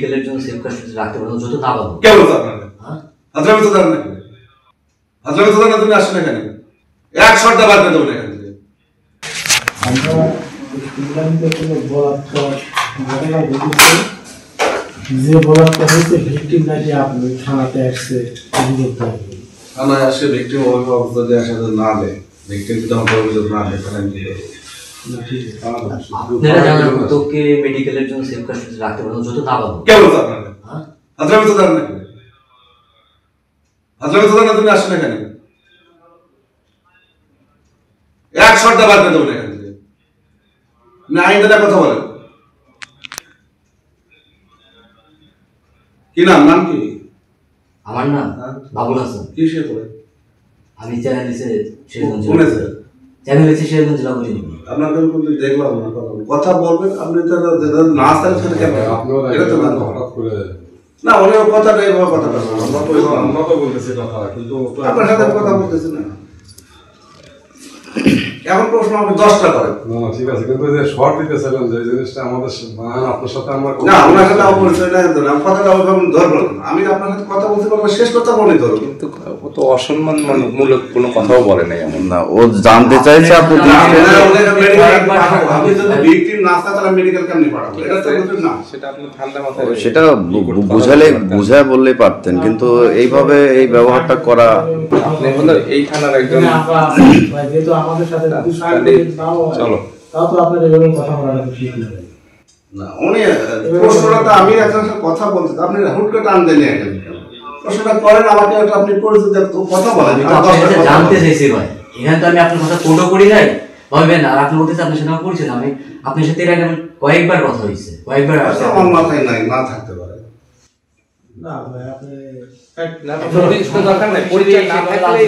মেডিকেলের জন্য safe custody রাখতে পারবো যত না পাবো। কে বলছো আপনাকে? হ্যাঁ আদ্রামি তো জানেন নাকি? আদ্রামি তো জানেন, তুমি আসলে এখানে এক শর্তে বাদ দেবো না এখান থেকে। আমরা ইসলামিতে কোনো বলাৎকার ঘটনা ঘটেছে, যে বলাৎকার হয়েছে ভিকটিম নাকি আপনি থানাতে আসছে অভিযোগ থাকবে। থানায় আসে ভিকটিম অভিভাবক যদি একসাথে না দেয়, ভিকটিম যদি আমাকে অভিযোগ না দেয় তাহলে আমি কি করবো? আপনারা জানেন তোকে মেডিকেলের জন্য সেফ কাস্টডি রাখতে পারবো যত না পাবো। কে বলছো আপনাকে? হ্যাঁ আদ্রামি তো জানেন নাকি? আদ্রামি তো জানেন, তুমি আসলে এখানে এক শর্তে বাদ দেবো না এখান থেকে। না আইনটা কথা বলেন। কি নাম? নাম কি? আমার নাম বাবুল হাসান। কি সে করে? আমি চ্যানেল দিছে শেরগঞ্জ। কোনে স্যার? চ্যানেল দিছে শেরগঞ্জ জেলা বলি। আপনাকে কিন্তু দেখলাম না, কথা বলবেন আপনি তো না আসলে সেটা কেন? এটা তো না হঠাৎ করে না, উনি কথাটা এইভাবে কথাটা আমরা তো বলতেছি কথা, কিন্তু আপনার সাথে কথা বলতেছি না। এখন প্রশ্ন আপনি 10টা করেন। না ঠিক আছে, কিন্তু যে শর্ট দিতেছিলেন যে জিনিসটা আমাদের আপনার সাথে আমরা না, ওনার সাথে অপরিচয় নাই, আমি কথাটা ওইভাবে ধরবো না। আমি আপনার সাথে কথা বলতে পারবো, শেষ কথা বলে ধরো। কিন্তু ও তো অসম্মানমূলক কোনো কথাও বলে নাই এমন না। ও জানতে চাইছে আপনি আমি যদি ভিকটিম না থাকা তাহলে মেডিকেল কেমনে পাঠাবো? এটা তো বুঝুন না। সেটা আপনি ঠান্ডা মাথায় সেটা বুঝায় বললেই পারতেন, কিন্তু এইভাবে এই ব্যবহারটা করা আপনি হলো এই থানার একজন। যেহেতু আমাদের সাথে চলো তাও তো আপনাদের এভাবে কথা বলাটা ঠিক না। না, উনি প্রশ্নটা আমি একজনের সাথে কথা বলতে, আপনি হুট করে টান দেন একজন প্রশ্নটা করেন আমাকে, আপনি পরিচিত কথা বলেন। জানতে চাইছি ভাই, এখানে তো আমি আপনার কথা কোটো করি নাই ভাবেন, আর আপনি বলতেছে আপনার সাথে আমার পরিচয়। আমি আপনার সাথে এর আগে কয়েকবার কথা হয়েছে, কয়েকবার। আমার মাথায় নাই, না থাকতে পারে। না ভাই আপনি দরকার নাই, পরিচয় না থাকলে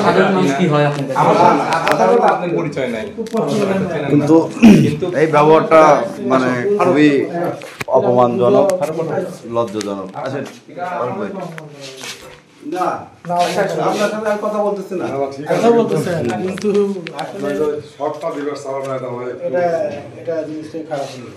সাধারণ মানুষ কি হয় আপনাদের আপনার পরিচয় নাই। কিন্তু এই ব্যবহারটা মানে খুবই অপমানজনক, লজ্জাজনক। আচ্ছা না না, আপনার সাথে আর কথা বলতেছি না। কথা বলতেছেন, কিন্তু শর্টটা দিবার সারা না, এটা জিনিসটাই খারাপ হলো।